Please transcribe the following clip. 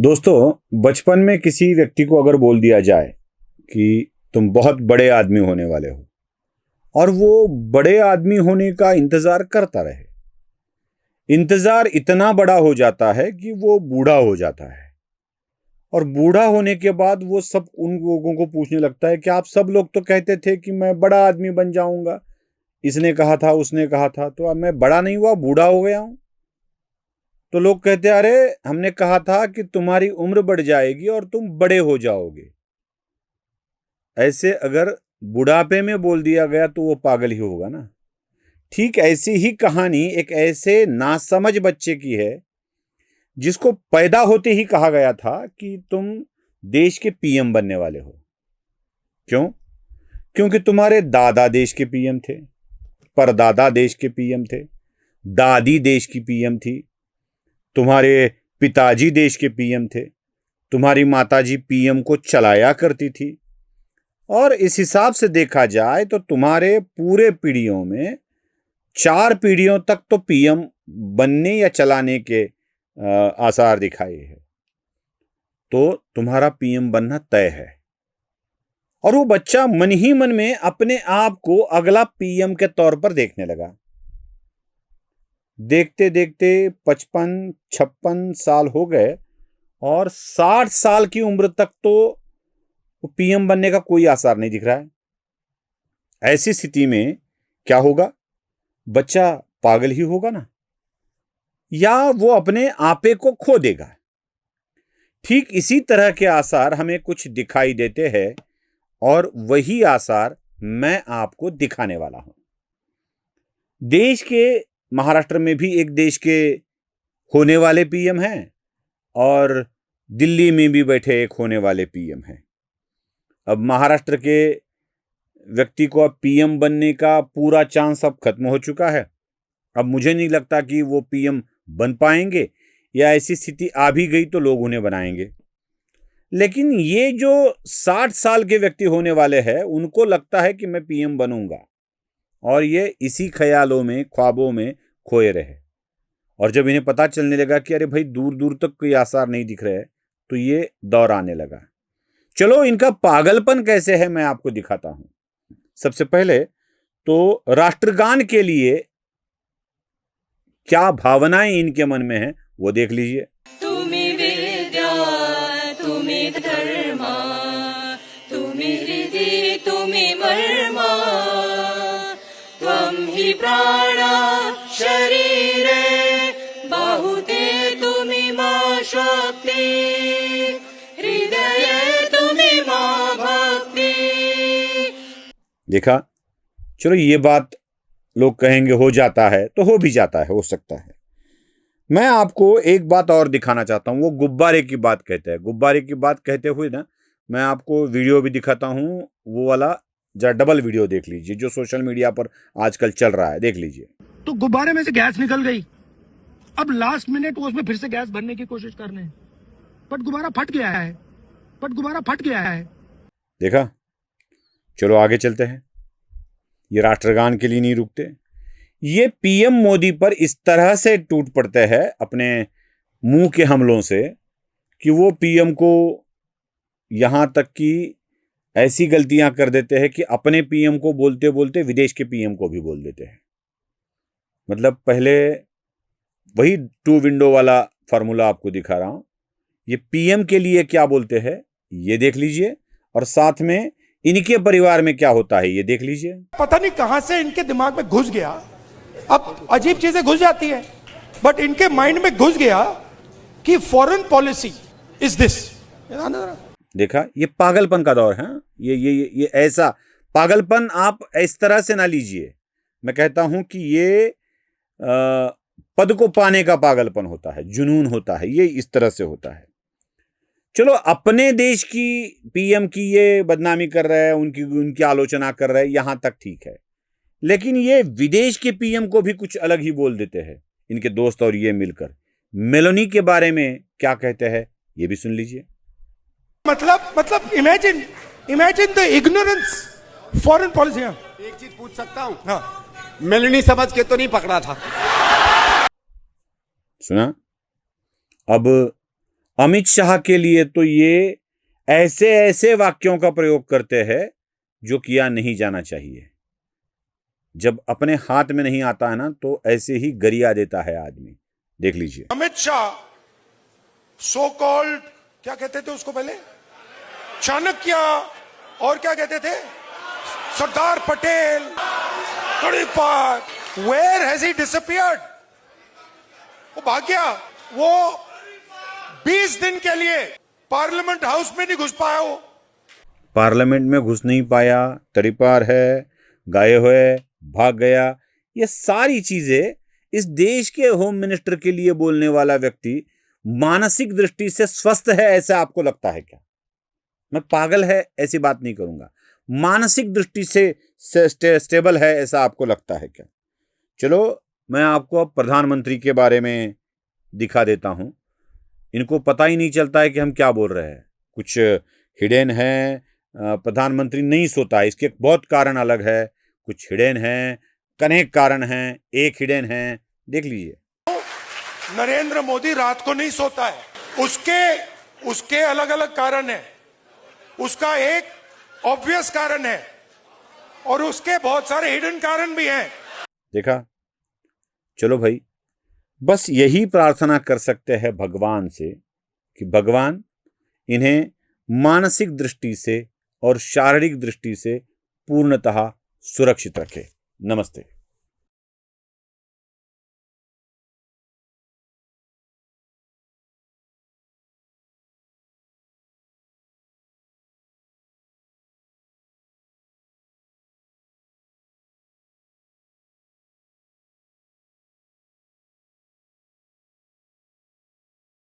दोस्तों, बचपन में किसी व्यक्ति को अगर बोल दिया जाए कि तुम बहुत बड़े आदमी होने वाले हो और वो बड़े आदमी होने का इंतजार करता रहे, इंतजार इतना बड़ा हो जाता है कि वो बूढ़ा हो जाता है और बूढ़ा होने के बाद वो सब उन लोगों को पूछने लगता है कि आप सब लोग तो कहते थे कि मैं बड़ा आदमी बन जाऊंगा, इसने कहा था, उसने कहा था, तो अब मैं बड़ा नहीं हुआ, बूढ़ा हो गया हूं। तो लोग कहते हैं, अरे हमने कहा था कि तुम्हारी उम्र बढ़ जाएगी और तुम बड़े हो जाओगे। ऐसे अगर बुढ़ापे में बोल दिया गया तो वो पागल ही होगा ना। ठीक ऐसी ही कहानी एक ऐसे नासमझ बच्चे की है जिसको पैदा होते ही कहा गया था कि तुम देश के पीएम बनने वाले हो। क्यों? क्योंकि तुम्हारे दादा देश के पीएम थे, परदादा देश के पीएम थे, दादी देश की पीएम थी, तुम्हारे पिताजी देश के पीएम थे, तुम्हारी माताजी पीएम को चलाया करती थी। और इस हिसाब से देखा जाए तो तुम्हारे पूरे पीढ़ियों में 4 पीढ़ियों तक तो पीएम बनने या चलाने के आसार दिखाए हैं। तो तुम्हारा पीएम बनना तय है। और वो बच्चा मन ही मन में अपने आप को अगला पीएम के तौर पर देखने लगा। देखते देखते 55-56 साल हो गए और 60 साल की उम्र तक तो पीएम बनने का कोई आसार नहीं दिख रहा है। ऐसी स्थिति में क्या होगा? बच्चा पागल ही होगा ना, या वो अपने आपे को खो देगा। ठीक इसी तरह के आसार हमें कुछ दिखाई देते हैं और वही आसार मैं आपको दिखाने वाला हूं। देश के महाराष्ट्र में भी एक देश के होने वाले पीएम हैं और दिल्ली में भी बैठे एक होने वाले पीएम हैं। अब महाराष्ट्र के व्यक्ति को अब पीएम बनने का पूरा चांस अब खत्म हो चुका है। अब मुझे नहीं लगता कि वो पीएम बन पाएंगे, या ऐसी स्थिति आ भी गई तो लोग उन्हें बनाएंगे। लेकिन ये जो 60 साल के व्यक्ति होने वाले हैं, उनको लगता है कि मैं पीएम बनूंगा, और ये इसी ख्यालों में, ख्वाबों में खोए रहे। और जब इन्हें पता चलने लगा कि अरे भाई दूर दूर तक कोई आसार नहीं दिख रहे, तो ये दौर आने लगा। चलो इनका पागलपन कैसे है मैं आपको दिखाता हूं। सबसे पहले तो राष्ट्रगान के लिए क्या भावनाएं इनके मन में हैं वो देख लीजिए। तुम्ही विद्या, तुम्ही धर्मा, तुम्ही हृदि, तुम्ही मर्मा, त्वं हि प्राणा शरीरे, बाहुते तुम्ही मा शक्ति, हृदये तुम्ही मा भक्ति। देखा? चलो ये बात लोग कहेंगे हो जाता है, तो हो भी जाता है, हो सकता है। मैं आपको एक बात और दिखाना चाहता हूं। वो गुब्बारे की बात कहते हैं। गुब्बारे की बात कहते हुए ना मैं आपको वीडियो भी दिखाता हूं। वो वाला जरा डबल वीडियो देख लीजिए जो सोशल मीडिया पर आजकल चल रहा है, देख लीजिए। तो गुब्बारे में से गैस निकल गई, अब लास्ट मिनट वो उसमें फिर से गैस भरने की कोशिश कर रहे हैं, बट गुब्बारा फट गया है। देखा? चलो आगे चलते हैं। ये राष्ट्रगान के लिए नहीं रुकते। ये पीएम मोदी पर इस तरह से टूट पड़ते हैं अपने मुंह के हमलों से कि वो पीएम को यहां तक कि ऐसी गलतियां कर देते हैं कि अपने पीएम को बोलते बोलते विदेश के पीएम को भी बोल देते हैं। मतलब पहले वही 2 विंडो वाला फॉर्मूला आपको दिखा रहा हूं। ये पीएम के लिए क्या बोलते हैं ये देख लीजिए, और साथ में इनके परिवार में क्या होता है ये देख लीजिए। पता नहीं कहां से इनके दिमाग में घुस गया, अब अजीब चीजें घुस जाती है, बट इनके माइंड में घुस गया कि फॉरेन पॉलिसी इज दिस। देखा? ये पागलपन का दौर है। ये ऐसा पागलपन आप इस तरह से ना लीजिए। मैं कहता हूं कि ये पद को पाने का पागलपन होता है, जुनून होता है, ये इस तरह से होता है। चलो अपने देश की पीएम की ये बदनामी कर रहे हैं, उनकी आलोचना कर रहे हैं, यहां तक ठीक है। लेकिन ये विदेश के पीएम को भी कुछ अलग ही बोल देते हैं इनके दोस्त और ये मिलकर। मेलोनी के बारे में क्या कहते हैं ये भी सुन लीजिए। मतलब imagine the ignorance foreign policy. एक चीज पूछ सकता हूं? हाँ, मेलोनी समझ के तो नहीं पकड़ा था? सुना? अब अमित शाह के लिए तो ये ऐसे ऐसे वाक्यों का प्रयोग करते हैं जो किया नहीं जाना चाहिए। जब अपने हाथ में नहीं आता है ना तो ऐसे ही गरिया देता है आदमी। देख लीजिए। अमित शाह सो कॉल्ड, क्या कहते थे उसको पहले, चाणक्य, और क्या कहते थे, सरदार पटेल, तड़ीपार। Where has he disappeared? वो भाग गया। वो 20 दिन के लिए पार्लियामेंट हाउस में नहीं घुस पाया। वो पार्लियामेंट में घुस नहीं पाया, तड़ीपार है, गायब है, भाग गया। ये सारी चीजें इस देश के होम मिनिस्टर के लिए बोलने वाला व्यक्ति मानसिक दृष्टि से स्वस्थ है ऐसा आपको लगता है क्या? मैं पागल है ऐसी बात नहीं करूंगा, मानसिक दृष्टि से स्टेबल है ऐसा आपको लगता है क्या? चलो मैं आपको अब प्रधानमंत्री के बारे में दिखा देता हूं। इनको पता ही नहीं चलता है कि हम क्या बोल रहे हैं। कुछ हिडन है, प्रधानमंत्री नहीं सोता है, इसके बहुत कारण अलग है। कुछ हिडन है, अनेक कारण हैं, एक हिडन है, देख लीजिए। नरेंद्र मोदी रात को नहीं सोता है, उसके अलग अलग कारण है। उसका एक ऑब्वियस कारण है और उसके बहुत सारे हिडन कारण भी हैं। देखा? चलो भाई, बस यही प्रार्थना कर सकते हैं भगवान से कि भगवान इन्हें मानसिक दृष्टि से और शारीरिक दृष्टि से पूर्णतः सुरक्षित रखे। नमस्ते।